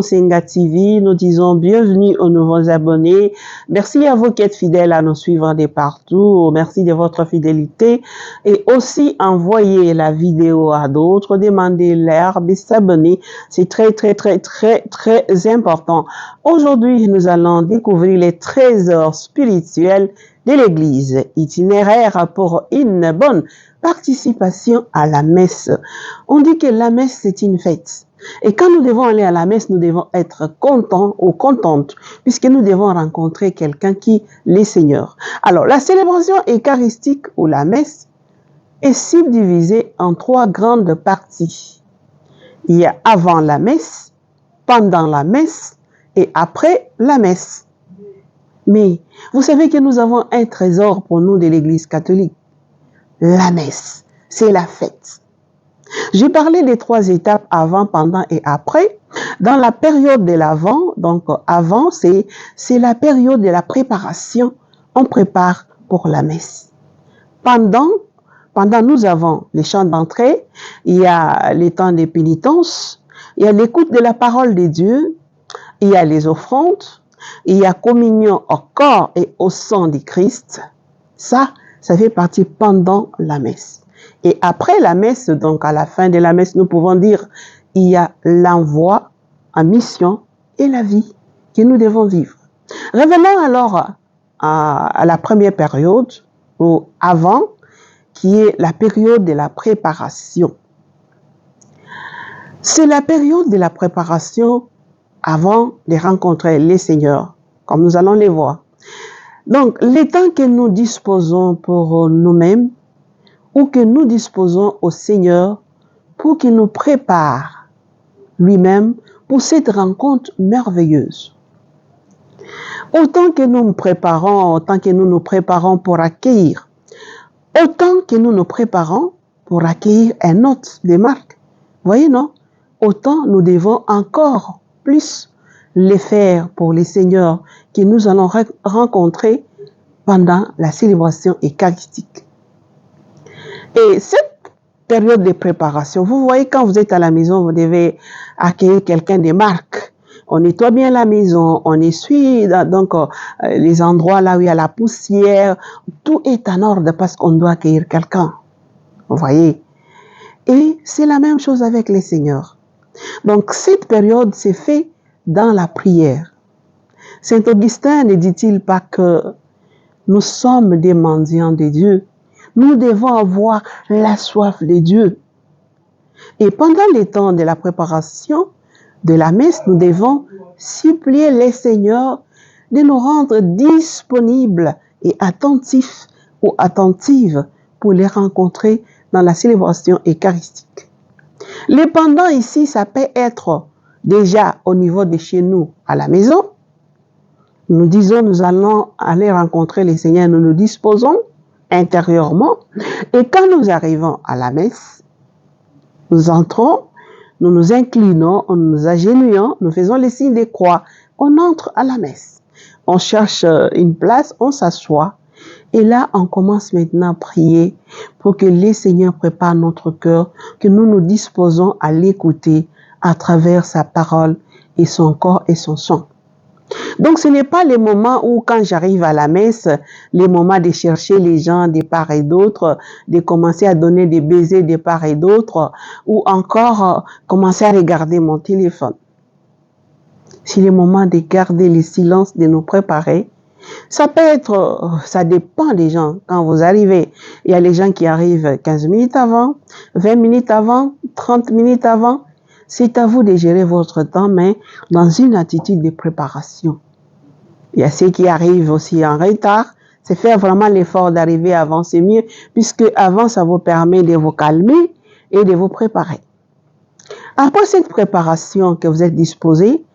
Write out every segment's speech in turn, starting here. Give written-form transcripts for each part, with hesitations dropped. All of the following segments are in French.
Mosenga TV. Nous disons bienvenue aux nouveaux abonnés. Merci à vous qui êtes fidèles à nous suivre de partout. Merci de votre fidélité. Et aussi envoyez la vidéo à d'autres. Demandez-leur de s'abonner. C'est très important. Aujourd'hui, nous allons découvrir les trésors spirituels de l'Église, itinéraire pour une bonne participation à la messe. On dit que la messe, c'est une fête. Et quand nous devons aller à la messe, nous devons être contents ou contentes, puisque nous devons rencontrer quelqu'un qui est le Seigneur. Alors, la célébration eucharistique ou la messe est subdivisée en 3 grandes parties. Il y a avant la messe, pendant la messe et après la messe. Mais vous savez que nous avons un trésor pour nous de l'Église catholique. La messe, c'est la fête. J'ai parlé des 3 étapes avant, pendant et après. Dans la période de l'avant, donc avant, c'est la période de la préparation. On prépare pour la messe. Pendant, nous avons les chants d'entrée, il y a les temps de pénitence, il y a l'écoute de la parole de Dieu, il y a les offrandes, il y a communion au corps et au sang du Christ. Ça fait partie pendant la messe. Et après la messe, donc à la fin de la messe, nous pouvons dire, il y a l'envoi en mission et la vie que nous devons vivre. Revenons alors à la première période, ou avant, qui est la période de la préparation. C'est la période de la préparation avant de rencontrer les seigneurs, comme nous allons les voir. Donc, les temps que nous disposons pour nous-mêmes, ou que nous disposons au Seigneur pour qu'il nous prépare lui-même pour cette rencontre merveilleuse. Autant que nous nous préparons pour accueillir, autant que nous nous préparons pour accueillir un hôte de marque, voyez non? Autant nous devons encore plus les faire pour les seigneurs que nous allons rencontrer pendant la célébration eucharistique. Et cette période de préparation, vous voyez quand vous êtes à la maison, vous devez accueillir quelqu'un de marque. On nettoie bien la maison, on essuie donc les endroits là où il y a la poussière. Tout est en ordre parce qu'on doit accueillir quelqu'un. Vous voyez? Et c'est la même chose avec les seigneurs. Donc cette période s'est faite dans la prière. Saint Augustin ne dit-il pas que nous sommes des mendiants de Dieu? Nous devons avoir la soif de Dieu. Et pendant les temps de la préparation de la messe, nous devons supplier les seigneurs de nous rendre disponibles et attentifs ou attentives pour les rencontrer dans la célébration eucharistique. Les pendant ici, ça peut être déjà au niveau de chez nous à la maison. Nous disons, nous allons aller rencontrer les seigneurs, nous nous disposons intérieurement. Et quand nous arrivons à la messe, nous entrons, nous nous inclinons, nous nous agenouillons, nous faisons les signes de croix. On entre à la messe. On cherche une place, on s'assoit. Et là, on commence maintenant à prier pour que les seigneurs préparent notre cœur, que nous nous disposons à l'écouter à travers sa parole et son corps et son sang. Donc, ce n'est pas les moments où, quand j'arrive à la messe, les moments de chercher les gens de part et d'autre, de commencer à donner des baisers de part et d'autre, ou encore commencer à regarder mon téléphone. C'est le moment de garder le silence, de nous préparer. Ça peut être, ça dépend des gens. Quand vous arrivez, il y a les gens qui arrivent 15 minutes avant, 20 minutes avant, 30 minutes avant. C'est à vous de gérer votre temps, mais dans une attitude de préparation. Il y a ceux qui arrivent aussi en retard. C'est faire vraiment l'effort d'arriver avant, c'est mieux, puisque avant, ça vous permet de vous calmer et de vous préparer. Après cette préparation que vous êtes disposé,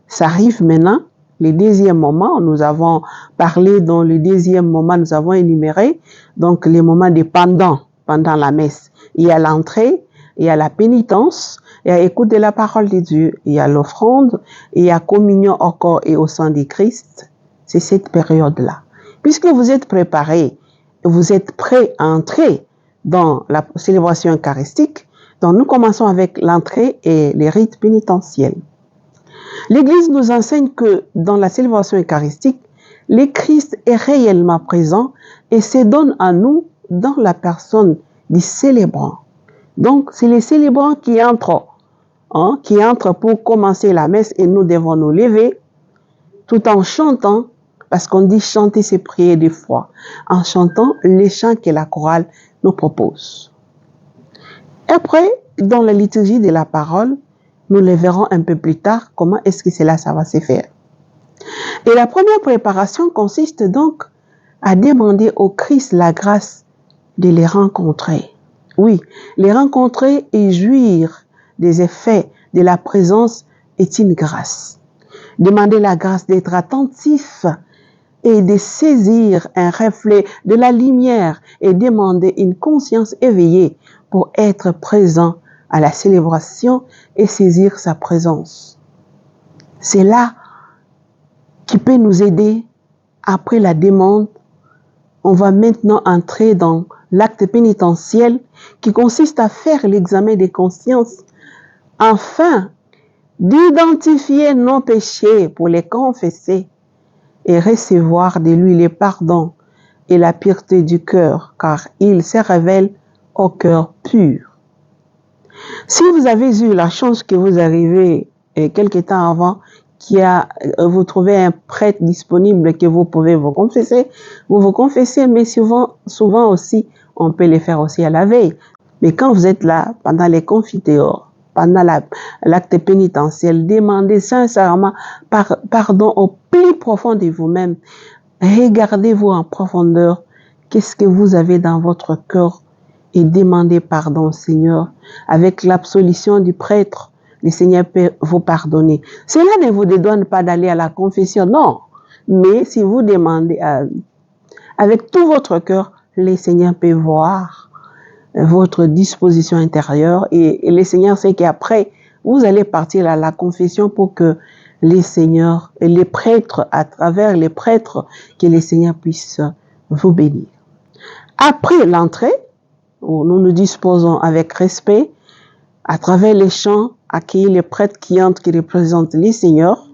ça arrive maintenant, le deuxième moment. Nous avons parlé dans le deuxième moment, nous avons énuméré, donc les moments de pendant la messe. Il y a l'entrée, il y a la pénitence, il y a écoute de la parole de Dieu, il y a l'offrande, il y a communion au corps et au sang du Christ. C'est cette période-là. Puisque vous êtes préparés, vous êtes prêts à entrer dans la célébration eucharistique, donc nous commençons avec l'entrée et les rites pénitentiels. L'Église nous enseigne que dans la célébration eucharistique, le Christ est réellement présent et se donne à nous dans la personne du célébrant. Donc, c'est les célébrants qui entrent pour commencer la messe et nous devons nous lever tout en chantant, parce qu'on dit chanter c'est prier de foi, en chantant les chants que la chorale nous propose. Après, dans la liturgie de la parole, nous le verrons un peu plus tard, comment est-ce que ça va se faire. Et la première préparation consiste donc à demander au Christ la grâce de les rencontrer. Oui, les rencontrer et jouir des effets de la présence est une grâce. Demander la grâce d'être attentif et de saisir un reflet de la lumière et demander une conscience éveillée pour être présent à la célébration et saisir sa présence. C'est là qui peut nous aider. Après la demande, on va maintenant entrer dans l'acte pénitentiel qui consiste à faire l'examen des consciences afin d'identifier nos péchés pour les confesser et recevoir de lui les pardons et la pureté du cœur, car il se révèle au cœur pur. Si vous avez eu la chance que vous arrivez quelque temps avant, vous trouvez un prêtre disponible que vous pouvez vous vous confessez, mais souvent aussi, on peut les faire aussi à la veille. Mais quand vous êtes là, pendant les confiteors, pendant l'acte pénitentiel, demandez sincèrement pardon au plus profond de vous-même. Regardez-vous en profondeur. Qu'est-ce que vous avez dans votre cœur? Et demandez pardon au Seigneur. Avec l'absolution du prêtre, le Seigneur peut vous pardonner. Cela ne vous dédouane pas d'aller à la confession, non. Mais si vous demandez avec tout votre cœur, le Seigneur peut voir votre disposition intérieure et le Seigneur sait qu'après, vous allez partir à la confession pour que les seigneurs et les prêtres, à travers les prêtres, que les seigneurs puissent vous bénir. Après l'entrée, où nous nous disposons avec respect, à travers les chants, accueillir les prêtres qui entrent, qui représentent les seigneurs.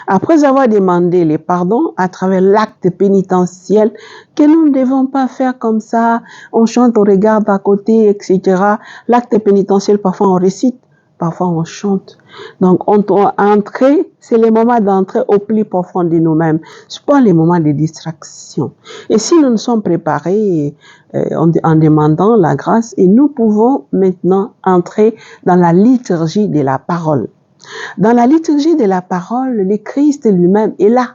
Après avoir demandé les pardons à travers l'acte pénitentiel, que nous ne devons pas faire comme ça, on chante, on regarde à côté, etc. L'acte pénitentiel, parfois on récite, parfois on chante. Donc, on doit entrer, c'est le moment d'entrer au plus profond de nous-mêmes. Ce n'est pas les moments de distraction. Et si nous nous sommes préparés en demandant la grâce, et nous pouvons maintenant entrer dans la liturgie de la parole. Dans la liturgie de la parole, le Christ lui-même est là.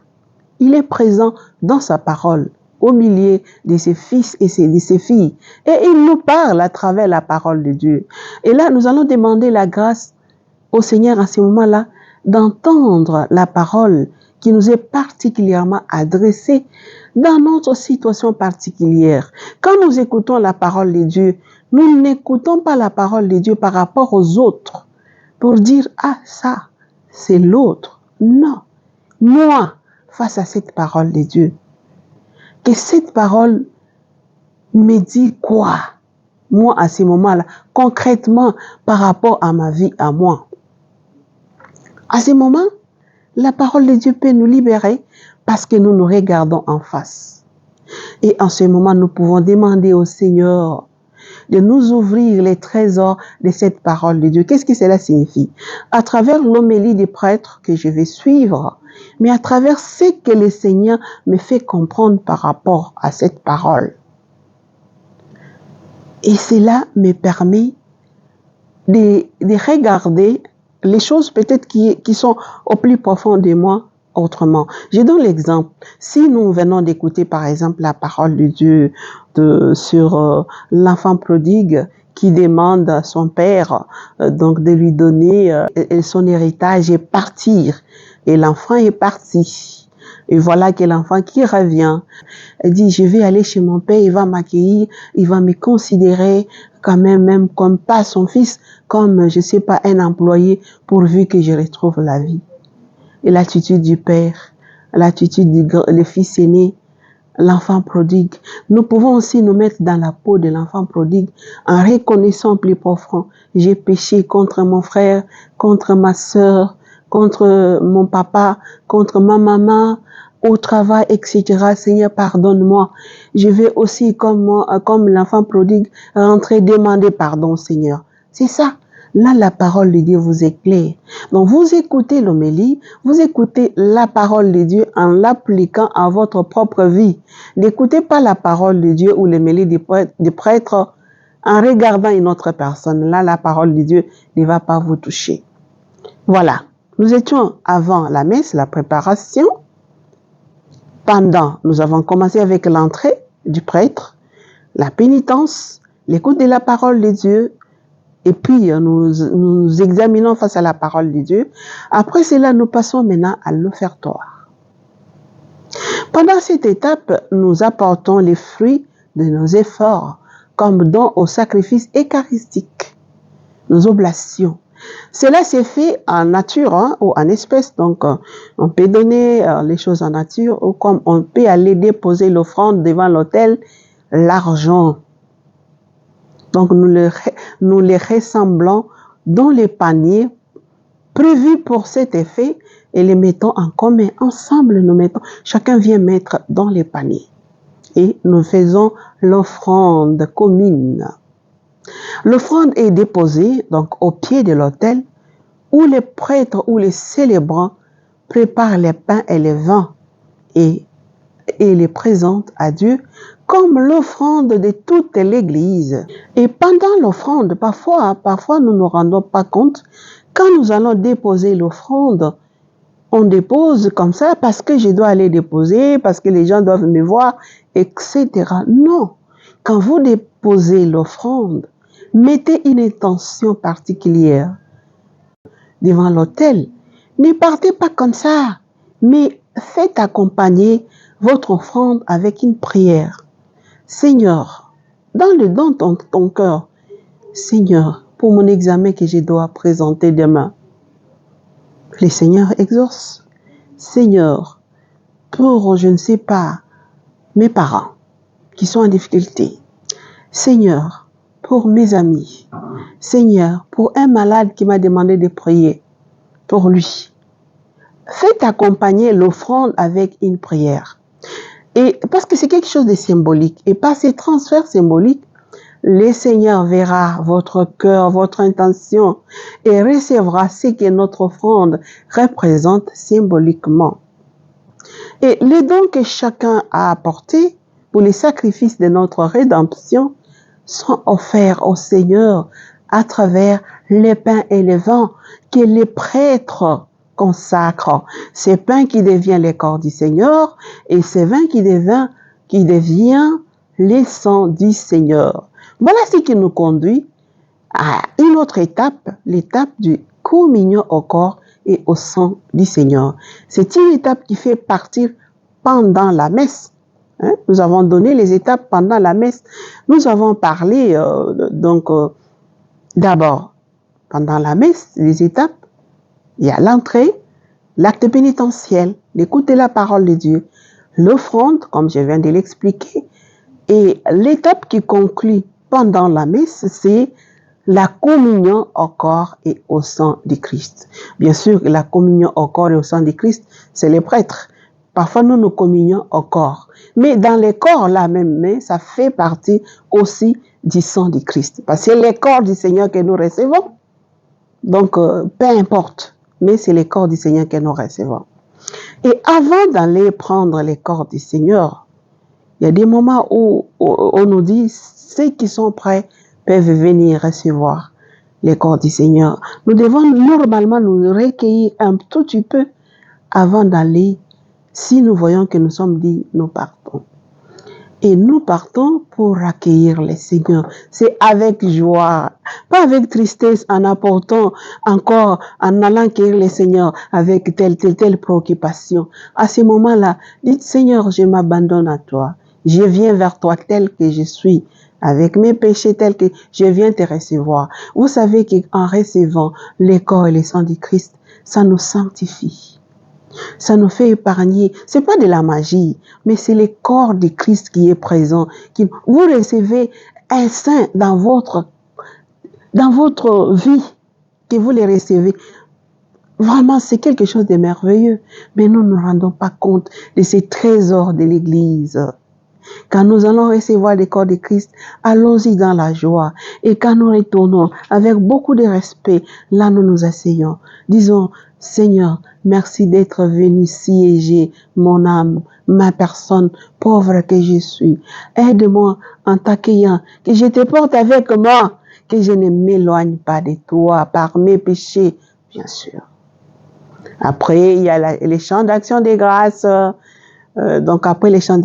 Il est présent dans sa parole, au milieu de ses fils et de ses filles. Et il nous parle à travers la parole de Dieu. Et là, nous allons demander la grâce au Seigneur à ce moment-là d'entendre la parole qui nous est particulièrement adressée dans notre situation particulière. Quand nous écoutons la parole de Dieu, nous n'écoutons pas la parole de Dieu par rapport aux autres pour dire « Ah, ça, c'est l'autre ». Non. Moi, face à cette parole de Dieu, que cette parole me dit quoi? Moi, à ce moment-là, concrètement, par rapport à ma vie, à moi. À ce moment, la parole de Dieu peut nous libérer parce que nous nous regardons en face. Et en ce moment, nous pouvons demander au Seigneur de nous ouvrir les trésors de cette parole de Dieu. Qu'est-ce que cela signifie? À travers l'homélie des prêtres que je vais suivre, mais à travers ce que le Seigneur me fait comprendre par rapport à cette parole. Et cela me permet de regarder les choses peut-être qui sont au plus profond de moi autrement. Je donne l'exemple. Si nous venons d'écouter par exemple la parole de Dieu sur l'enfant prodigue qui demande à son père donc de lui donner son héritage et partir. Et l'enfant est parti. Et voilà que l'enfant qui revient, elle dit, je vais aller chez mon père, il va m'accueillir, il va me considérer quand même comme pas son fils, comme, je sais pas, un employé, pourvu que je retrouve la vie. Et l'attitude du père, l'attitude du fils aîné, l'enfant prodigue. Nous pouvons aussi nous mettre dans la peau de l'enfant prodigue en reconnaissant plus profond, j'ai péché contre mon frère, contre ma sœur, contre mon papa, contre ma maman, au travail, etc. Seigneur, pardonne-moi. Je vais aussi, comme l'enfant prodigue, rentrer demander pardon, Seigneur. C'est ça. Là, la parole de Dieu vous éclaire. Donc, vous écoutez l'homélie, vous écoutez la parole de Dieu en l'appliquant à votre propre vie. N'écoutez pas la parole de Dieu ou l'homélie du prêtre en regardant une autre personne. Là, la parole de Dieu ne va pas vous toucher. Voilà. Nous étions avant la messe, la préparation. Pendant, nous avons commencé avec l'entrée du prêtre, la pénitence, l'écoute de la parole de Dieu, et puis nous examinons face à la parole de Dieu. Après cela, nous passons maintenant à l'offertoire. Pendant cette étape, nous apportons les fruits de nos efforts comme don au sacrifice eucharistique, nos oblations. Cela s'est fait en nature ou en espèces, donc on peut donner les choses en nature ou comme on peut aller déposer l'offrande devant l'autel, l'argent. Donc nous les ressemblons dans les paniers prévus pour cet effet et les mettons en commun. Ensemble, chacun vient mettre dans les paniers et nous faisons l'offrande commune. L'offrande est déposée donc au pied de l'autel où les prêtres ou les célébrants préparent les pains et les vins et les présentent à Dieu comme l'offrande de toute l'Église. Et pendant l'offrande, parfois nous ne nous rendons pas compte, quand nous allons déposer l'offrande, on dépose comme ça parce que je dois aller déposer, parce que les gens doivent me voir, etc. Non, quand vous déposez l'offrande, mettez une intention particulière devant l'autel. Ne partez pas comme ça, mais faites accompagner votre offrande avec une prière. Seigneur, dans ton cœur, Seigneur, pour mon examen que je dois présenter demain, le Seigneur exauce. Seigneur, pour, je ne sais pas, mes parents qui sont en difficulté. Seigneur, pour mes amis. Seigneur, pour un malade qui m'a demandé de prier pour lui. Faites accompagner l'offrande avec une prière. Et parce que c'est quelque chose de symbolique. Et par ces transferts symboliques, le Seigneur verra votre cœur, votre intention et recevra ce que notre offrande représente symboliquement. Et les dons que chacun a apportés pour les sacrifices de notre rédemption sont offerts au Seigneur à travers les pains et les vins que les prêtres consacrent. Ces pains qui deviennent les corps du Seigneur et ces vins qui devient les sangs du Seigneur. Voilà ce qui nous conduit à une autre étape, l'étape du communion au corps et au sang du Seigneur. C'est une étape qui fait partir pendant la messe. Nous avons donné les étapes pendant la messe. Nous avons parlé d'abord pendant la messe, les étapes. Il y a l'entrée, l'acte pénitentiel, l'écoute de la parole de Dieu, l'offrande, comme je viens de l'expliquer, et l'étape qui conclut pendant la messe, c'est la communion au corps et au sang du Christ. Bien sûr, la communion au corps et au sang du Christ, c'est les prêtres. Parfois, nous communions au corps. Mais dans les corps, là même, ça fait partie aussi du sang du Christ. Parce que c'est les corps du Seigneur que nous recevons. Donc, peu importe. Mais c'est les corps du Seigneur que nous recevons. Et avant d'aller prendre les corps du Seigneur, il y a des moments où on nous dit, ceux qui sont prêts peuvent venir recevoir les corps du Seigneur. Nous devons normalement nous recueillir un tout petit peu avant d'aller. Si nous voyons que nous sommes dignes, nous partons. Et nous partons pour accueillir le Seigneur. C'est avec joie, pas avec tristesse en apportant encore, en allant accueillir le Seigneur avec telle préoccupation. À ce moment-là, dites Seigneur, je m'abandonne à toi. Je viens vers toi tel que je suis, avec mes péchés tels que je viens te recevoir. Vous savez qu'en recevant les corps et le sang du Christ, ça nous sanctifie. Ça nous fait épargner. C'est pas de la magie, mais c'est le corps de Christ qui est présent. Vous recevez un saint dans votre vie, que vous les recevez. Vraiment, c'est quelque chose de merveilleux. Mais nous ne nous rendons pas compte de ces trésors de l'Église. Quand nous allons recevoir le corps de Christ, allons-y dans la joie. Et quand nous retournons avec beaucoup de respect, là nous nous asseyons. Disons, Seigneur, merci d'être venu siéger mon âme, ma personne, pauvre que je suis. Aide-moi en t'accueillant, que je te porte avec moi, que je ne m'éloigne pas de toi par mes péchés, bien sûr. Après, il y a les chants d'action des grâces. Donc, après les chants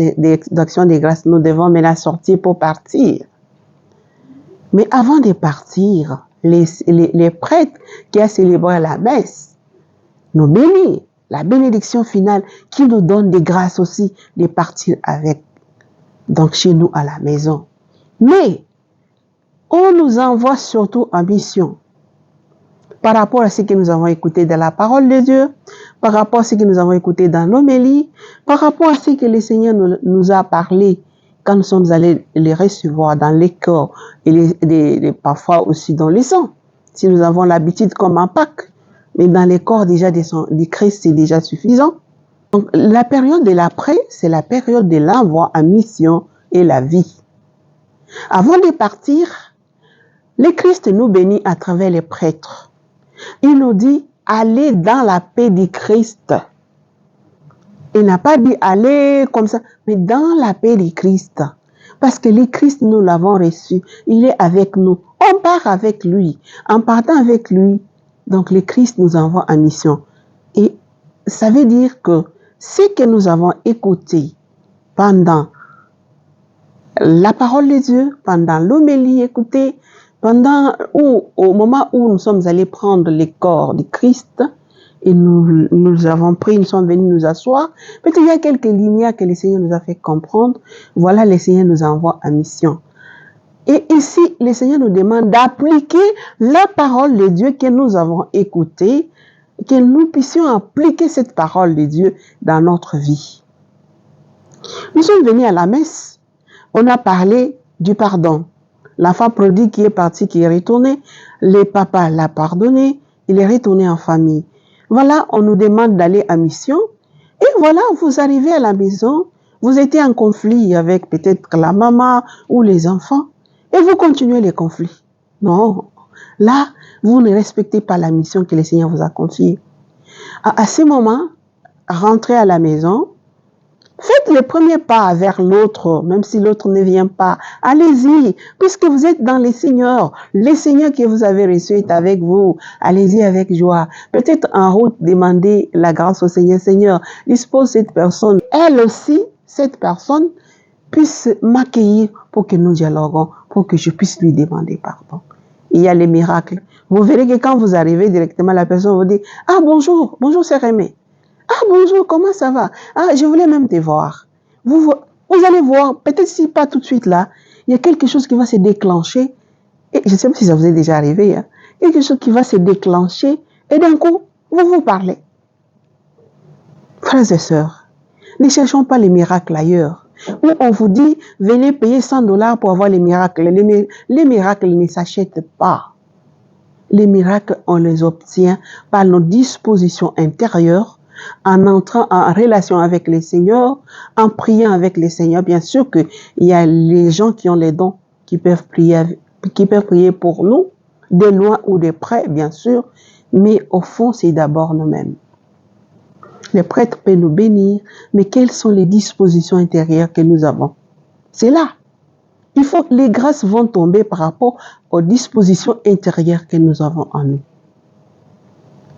d'action des grâces, nous devons maintenant sortir pour partir. Mais avant de partir, les prêtres qui ont célébré la messe nous bénissent. La bénédiction finale qui nous donne des grâces aussi de partir avec, donc chez nous à la maison. Mais, on nous envoie surtout en mission. Par rapport à ce que nous avons écouté de la parole de Dieu, par rapport à ce que nous avons écouté dans l'homélie, par rapport à ce que le Seigneur nous a parlé quand nous sommes allés les recevoir dans les corps et parfois aussi dans les sangs. Si nous avons l'habitude comme en Pâques, mais dans les corps déjà du Christ, c'est déjà suffisant. Donc la période de l'après, c'est la période de l'envoi en mission et la vie. Avant de partir, le Christ nous bénit à travers les prêtres. Il nous dit, allez dans la paix du Christ. Il n'a pas dit, allez comme ça, mais dans la paix du Christ. Parce que le Christ, nous l'avons reçu. Il est avec nous. On part avec lui. En partant avec lui, donc le Christ nous envoie en mission. Et ça veut dire que ce que nous avons écouté pendant la parole de Dieu, pendant l'homélie écoutée, au moment où nous sommes allés prendre le corps du Christ, et nous avons pris, nous sommes venus nous asseoir, peut-être il y a quelques lumières que le Seigneur nous a fait comprendre. Voilà, le Seigneur nous envoie en mission. Et ici, le Seigneur nous demande d'appliquer la parole de Dieu que nous avons écoutée, que nous puissions appliquer cette parole de Dieu dans notre vie. Nous sommes venus à la messe, on a parlé du pardon. L'enfant prodigue qui est parti, qui est retourné, le papa l'a pardonné, il est retourné en famille. Voilà, on nous demande d'aller en mission. Et voilà, vous arrivez à la maison, vous étiez en conflit avec peut-être la maman ou les enfants, et vous continuez les conflits. Non, là, vous ne respectez pas la mission que le Seigneur vous a confiée. À ce moment, rentrez à la maison, faites le premier pas vers l'autre, même si l'autre ne vient pas. Allez-y, puisque vous êtes dans le Seigneur que vous avez reçu est avec vous. Allez-y avec joie. Peut-être en route, demandez la grâce au Seigneur. Seigneur, dispose cette personne. Elle aussi, cette personne, puisse m'accueillir pour que nous dialoguons, pour que je puisse lui demander pardon. Il y a les miracles. Vous verrez que quand vous arrivez directement, la personne vous dit « Ah, bonjour, c'est Rémé. Ah, bonjour, comment ça va? Ah, je voulais même te voir. » Vous allez voir, peut-être si pas tout de suite là, il y a quelque chose qui va se déclencher. Et je ne sais pas si ça vous est déjà arrivé. Hein, quelque chose qui va se déclencher et d'un coup, vous parlez. Frères et sœurs, ne cherchons pas les miracles ailleurs. Où on vous dit, venez payer $100 pour avoir les miracles. Les miracles ne s'achètent pas. Les miracles, on les obtient par nos dispositions intérieures, en entrant en relation avec le Seigneur, en priant avec le Seigneur. Bien sûr qu'il y a les gens qui ont les dons, qui peuvent prier pour nous, de loin ou de près, bien sûr, mais au fond, c'est d'abord nous-mêmes. Les prêtres peuvent nous bénir, mais quelles sont les dispositions intérieures que nous avons? C'est là. Les grâces vont tomber par rapport aux dispositions intérieures que nous avons en nous.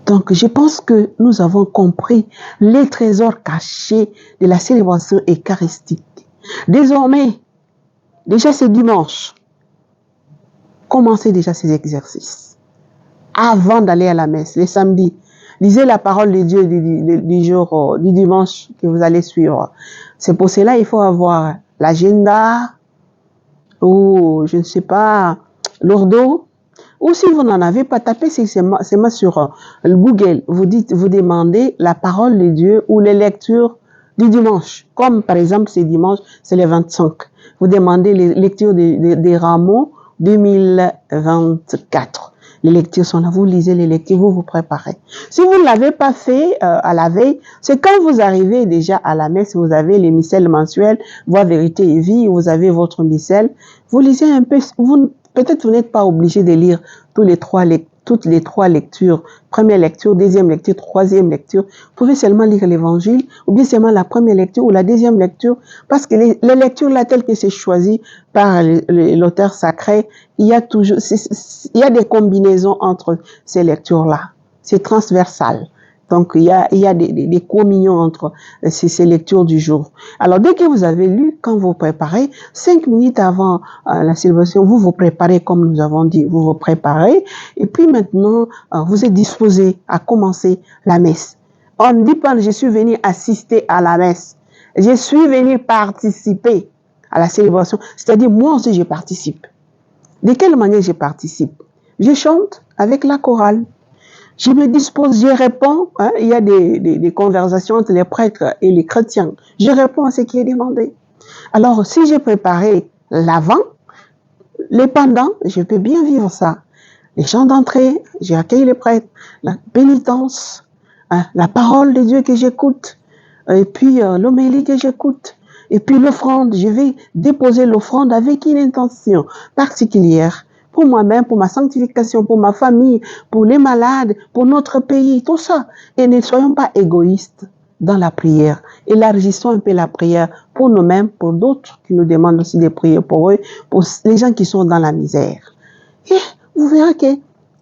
Donc, je pense que nous avons compris les trésors cachés de la célébration eucharistique. Désormais, déjà c'est dimanche, commencez déjà ces exercices. Avant d'aller à la messe, le samedi, lisez la parole de Dieu du dimanche que vous allez suivre. C'est pour cela qu'il faut avoir l'agenda, ou je ne sais pas, l'ordo. Ou si vous n'en avez pas, tapez c'est sur Google. Vous demandez la parole de Dieu ou les lectures du dimanche. Comme par exemple, ce dimanche, c'est le 25. Vous demandez les lectures des rameaux 2024. Les lectures sont là, vous lisez les lectures, vous vous préparez. Si vous ne l'avez pas fait à la veille, c'est quand vous arrivez déjà à la messe, vous avez les missels mensuels, Voix, Vérité et Vie, vous avez votre missel, vous lisez un peu, peut-être vous n'êtes pas obligé de lire toutes les trois lectures, première lecture, deuxième lecture, troisième lecture. Vous pouvez seulement lire l'évangile, ou bien seulement la première lecture ou la deuxième lecture, parce que les lectures là, telles que c'est choisi par l'auteur sacré, il y a toujours, il y a des combinaisons entre ces lectures-là. C'est transversal. Donc, il y a des communions entre ces lectures du jour. Alors, dès que vous avez lu, quand vous préparez, 5 minutes avant la célébration, vous vous préparez, comme nous avons dit, vous vous préparez. Et puis maintenant, vous êtes disposé à commencer la messe. On ne dit pas, je suis venu assister à la messe. Je suis venu participer à la célébration. C'est-à-dire, moi aussi, je participe. De quelle manière je participe? Je chante avec la chorale. Je me dispose, je réponds. Hein, il y a des conversations entre les prêtres et les chrétiens. Je réponds à ce qui est demandé. Alors, si j'ai préparé l'avant, les pendant, je peux bien vivre ça. Les chants d'entrée, j'accueille les prêtres, la pénitence, hein, la parole de Dieu que j'écoute, et puis l'homélie que j'écoute, et puis l'offrande. Je vais déposer l'offrande avec une intention particulière pour moi-même, pour ma sanctification, pour ma famille, pour les malades, pour notre pays, tout ça. Et ne soyons pas égoïstes dans la prière. Élargissons un peu la prière pour nous-mêmes, pour d'autres qui nous demandent aussi de prier pour eux, pour les gens qui sont dans la misère. Et vous verrez que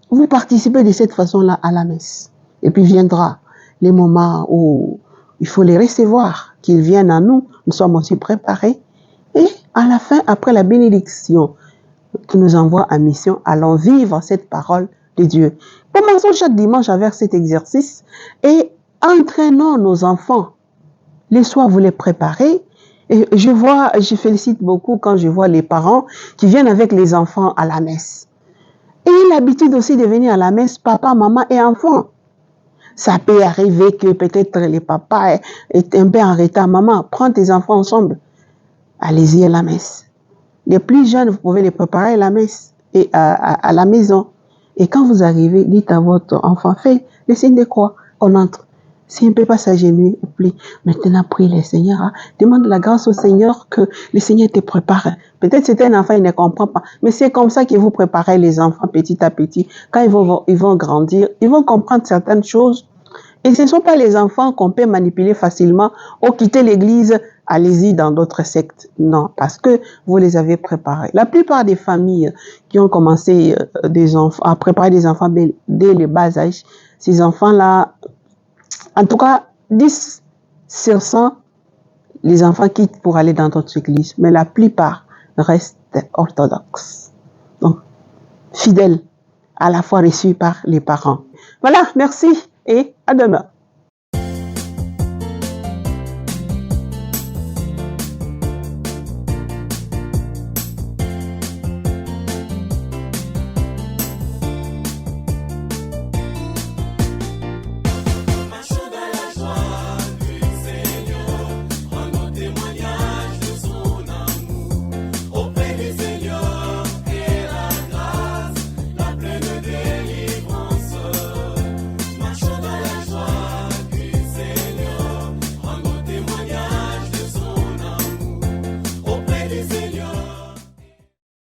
vous participez de cette façon-là à la messe. Et puis viendra les moments où il faut les recevoir, qu'ils viennent à nous, nous sommes aussi préparés. Et à la fin, après la bénédiction qui nous envoie à mission, allons vivre cette parole de Dieu. Commençons chaque dimanche avec cet exercice et entraînons nos enfants. Les soirs, vous les préparez. Et je félicite beaucoup quand je vois les parents qui viennent avec les enfants à la messe. Et l'habitude aussi de venir à la messe, papa, maman et enfant. Ça peut arriver que peut-être le papa est un peu en retard. Maman, prends tes enfants ensemble. Allez-y à la messe. Les plus jeunes, vous pouvez les préparer à la messe et à la maison. Et quand vous arrivez, dites à votre enfant, fais le signe de croix, on entre. Si un peu pas s'agenouiller, puis maintenant prie le Seigneur, hein, demande la grâce au Seigneur que le Seigneur te prépare. Peut-être c'est un enfant, il ne comprend pas, mais c'est comme ça que vous préparez les enfants petit à petit. Quand ils vont grandir, ils vont comprendre certaines choses. Et ce ne sont pas les enfants qu'on peut manipuler facilement ou quitter l'église, allez-y dans d'autres sectes. Non, parce que vous les avez préparés. La plupart des familles qui ont commencé à préparer des enfants dès le bas âge, ces enfants-là, en tout cas, 10 sur 100, les enfants quittent pour aller dans d'autres églises, mais la plupart restent orthodoxes. Donc, fidèles à la foi reçue par les parents. Voilà, merci et à demain.